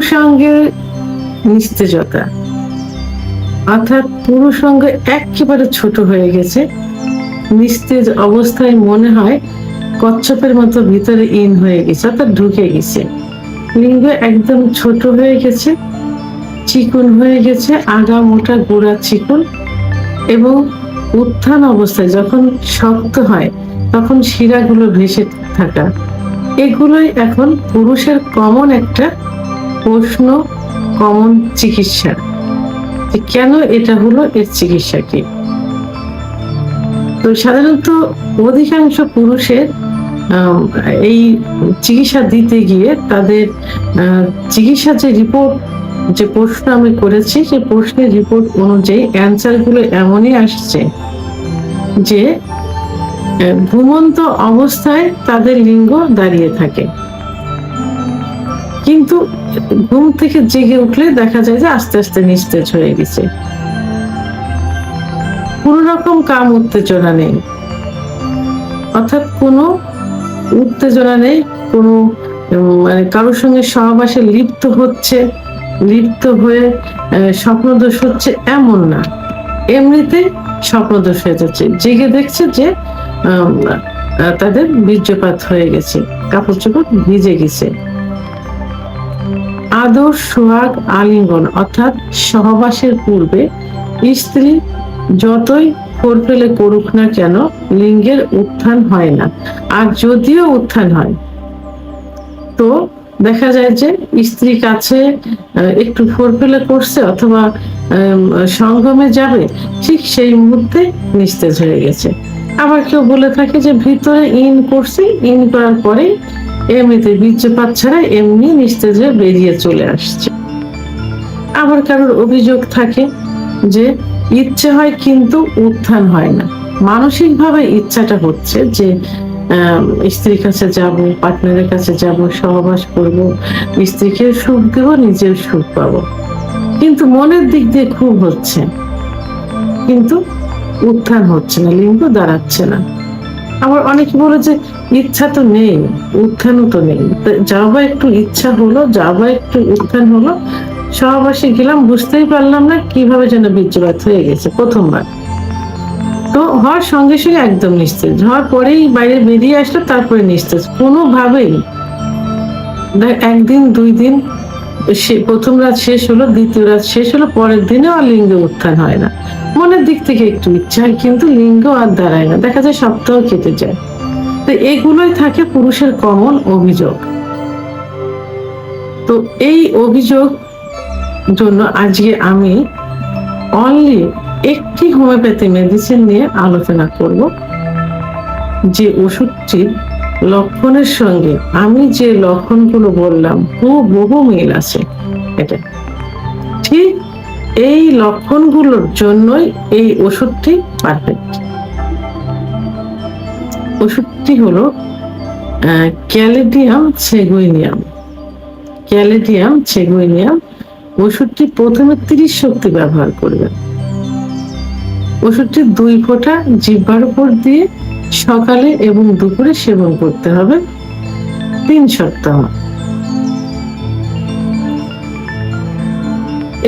পুরুষাঙ্গের নিস্তেজতা, অর্থাৎ পুরুষাঙ্গ একেবারে ছোট হয়ে গেছে, নিস্তেজ অবস্থায় মনে হয় কচ্ছপের মতো ভিতরে ইন হয়ে গেছে, অর্থাৎ ঢুকে গেছে। লিঙ্গ একদম ছোট হয়ে গেছে, চিকন হয়ে গেছে, আগা মোটা গোড়া চিকন, এবং উত্থান অবস্থায় যখন শক্ত হয় তখন শিরাগুলো ভেসে থাকা, এগুলোই এখন পুরুষের কমন একটা প্রশ্ন, কমন চিকিৎসা। কেন এটা হলো, এর চিকিৎসা কি? তো সাধারণত অধিকাংশ পুরুষের এই চিকিৎসা দিতে গিয়ে তাদের চিকিৎসা যে রিপোর্ট, যে প্রশ্ন আমি করেছি, সে প্রশ্নের রিপোর্ট অনুযায়ী অ্যান্সার গুলো এমনই আসছে যে ঘুমন্ত অবস্থায় তাদের লিঙ্গ দাঁড়িয়ে থাকে, কিন্তু ঘুম থেকে জেগে উঠলে দেখা যায় যে আস্তে আস্তে নিস্তেজ হয়ে গেছে। কোন রকম কাম উত্তেজনা নেই, অর্থাৎ কোনো উত্তেজনা নেই, কোনো মানে কারোর সঙ্গে সহবাসে লিপ্ত হয়ে স্বপ্নদোষ হচ্ছে এমন না, এমনিতে স্বপ্নদোষ হয়ে যাচ্ছে, জেগে দেখছে যে তাদের বীর্যপাত হয়ে গেছে, কাপড় চোপড় ভিজে গেছে। আদর, সোহাগ, আলিঙ্গন অর্থাৎ সহবাসের পূর্বে স্ত্রী যতই ফেলে করুক না কেন লিঙ্গের উত্থান হয় না, আর যদিও উত্থান হয় তো দেখা যায় যে স্ত্রী কাছে একটু ফেলে করছে অথবা সঙ্গমে যাবে, ঠিক সেই মুহূর্তে নিস্তেজ হয়ে গেছে। আবার কেউ বলে থাকে যে ভিতরে ইন করছে, ইন করার পরে এমনিতে বীর্যপাত ছাড়া এমনি নিস্তেজে বেরিয়ে চলে আসছে। আবার কারোর অভিযোগ থাকে যে ইচ্ছে হয় কিন্তু উত্থান হয় না, মানসিক ভাবে ইচ্ছাটা হচ্ছে যে স্ত্রীর কাছে যাব, পার্টনারের কাছে যাব, সহবাস করব, স্ত্রীকে সুখ দেব, নিজের সুখ পাবো, কিন্তু মনের দিক দিয়ে খুব হচ্ছে, কিন্তু উত্থান হচ্ছে না, লিঙ্গ দাঁড়াচ্ছে না। আবার অনেকে বলে যে ইচ্ছা তো নেই, উত্থানও তো নেই, যাওয়া একটু ইচ্ছা হলো, যাওয়া একটু উত্থান হলো, সহবাসে গেলাম, বুঝতেই পারলাম না কিভাবে যেন বীর্যপাত হয়ে গেছে প্রথমবার, তো হওয়ার সঙ্গে সঙ্গে একদম নিস্তেজ, হওয়ার পরেই বাইরে বেরিয়ে আসলো, তারপরে নিস্তেজ। কোনোভাবেই একদিন দুই দিন, প্রথম রাত শেষ হলো, দ্বিতীয় রাত শেষ হলো, পরের দিনে আর লিঙ্গ উত্থান হয় না। মনের দিক থেকে একটু ইচ্ছা হয় কিন্তু লিঙ্গ আর দাঁড়ায় না, দেখা যায় সপ্তাহ কেটে যায়। তো এগুলোই থাকে পুরুষের কমন অভিযোগ। তো এই অভিযোগ জন্য আজকে আমি অনলি একটি হোমিওপ্যাথি মেডিসিন নিয়ে আলোচনা করব, যে ওষুধটির লক্ষণের সঙ্গে আমি যে লক্ষণগুলো বললাম বহু মিল আছে। এটা ঠিক এই লক্ষণগুলোর জন্যই এই ওষুধটি পারফেক্ট। ওষুধটি হলো ক্যালেডিয়াম সেগুইনিয়াম। ক্যালেডিয়াম সেগুইনিয়াম ওষুধটি প্রথমে 30 শক্তি ব্যবহার করবেন। ওষুধটি 2 ফোঁটা জিহ্বার উপর দিয়ে সকালে এবং দুপুরে সেবন করতে হবে 3 সপ্তাহ,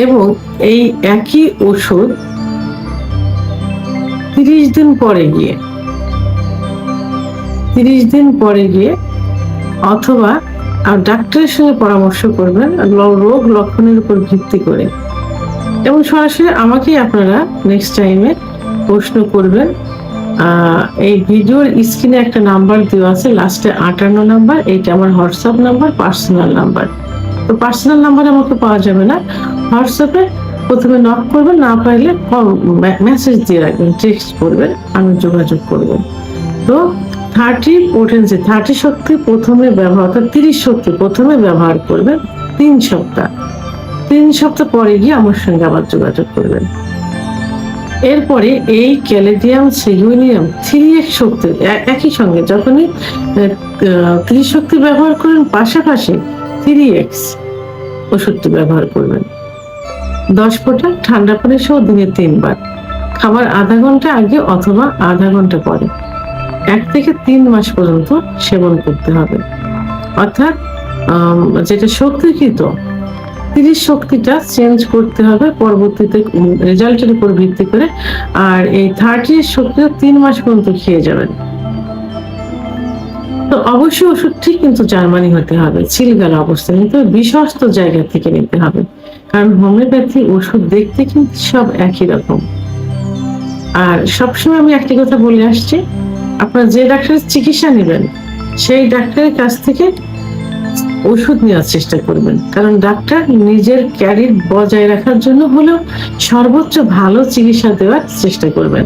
এবং এই একই ওষুধ 30 দিন পরে গিয়ে অথবা ডাক্তারের সঙ্গে পরামর্শ করবেন রোগ লক্ষণের উপর ভিত্তি করে, এবং সরাসরি আমাকেই আপনারা নেক্সট টাইমে প্রশ্ন করবেন। এই ভিডিওর স্ক্রিনে একটা নাম্বার দেওয়া আছে, লাস্টে 58 নাম্বার, এইটা আমার হোয়াটসঅ্যাপ নাম্বার, পার্সোনাল নাম্বার। তো পার্সোনাল নাম্বারে আমাকে পাওয়া যাবে না, হোয়াটসঅ্যাপে প্রথমে নক করবেন, না পাইলে মেসেজ দিয়ে রাখবেন, টেক্সট করবেন, আমি যোগাযোগ করব। তো 30 শক্তি প্রথমে ব্যবহার, 30 শক্তি প্রথমে ব্যবহার করবেন 3 সপ্তাহ, 3 সপ্তাহ পরে গিয়ে আমার সঙ্গে আবার যোগাযোগ করবেন। এরপরে এই ক্যালেডিয়াম সেগুইনিয়াম 3x শক্তি একই সঙ্গে যখনই 30 শক্তি ব্যবহার করেন, পাশাপাশি 3x ওষুধটি ব্যবহার করবেন। 10 ফোঁটা ঠান্ডা পানি সহ দিনে 3 বার, খাবার আধা ঘন্টা আগে অথবা আধা ঘন্টা পরে 1 থেকে 3 মাস পর্যন্ত সেবন করতে হবে। অর্থাৎ যেটা শক্তিকৃত 30 শক্তিটা চেঞ্জ করতে হবে পরবর্তীতে রেজাল্টের উপর ভিত্তি করে। আর এই 30 শক্তিটা 3 মাস পর্যন্ত খেয়ে যাবেন। তো অবশ্যই ওষুধটি কিন্তু জার্মানি হতে হবে, ছিলগালা অবস্থায়, কিন্তু বিশ্বস্ত জায়গা থেকে নিতে হবে। কারণ হোমিওপ্যাথি ওষুধ দেখতে কিন্তু সব একই রকম। আর সবসময় আমি একটি কথা বলে আসছি, আপনার যে ডাক্তারের চিকিৎসা নেবেন সেই ডাক্তারের কাছ থেকে ওষুধ নেওয়ার চেষ্টা করবেন। কারণ ডাক্তার নিজের ক্যারিয়ার বজায় রাখার জন্য হলেও সর্বোচ্চ ভালো চিকিৎসা দেওয়ার চেষ্টা করবেন।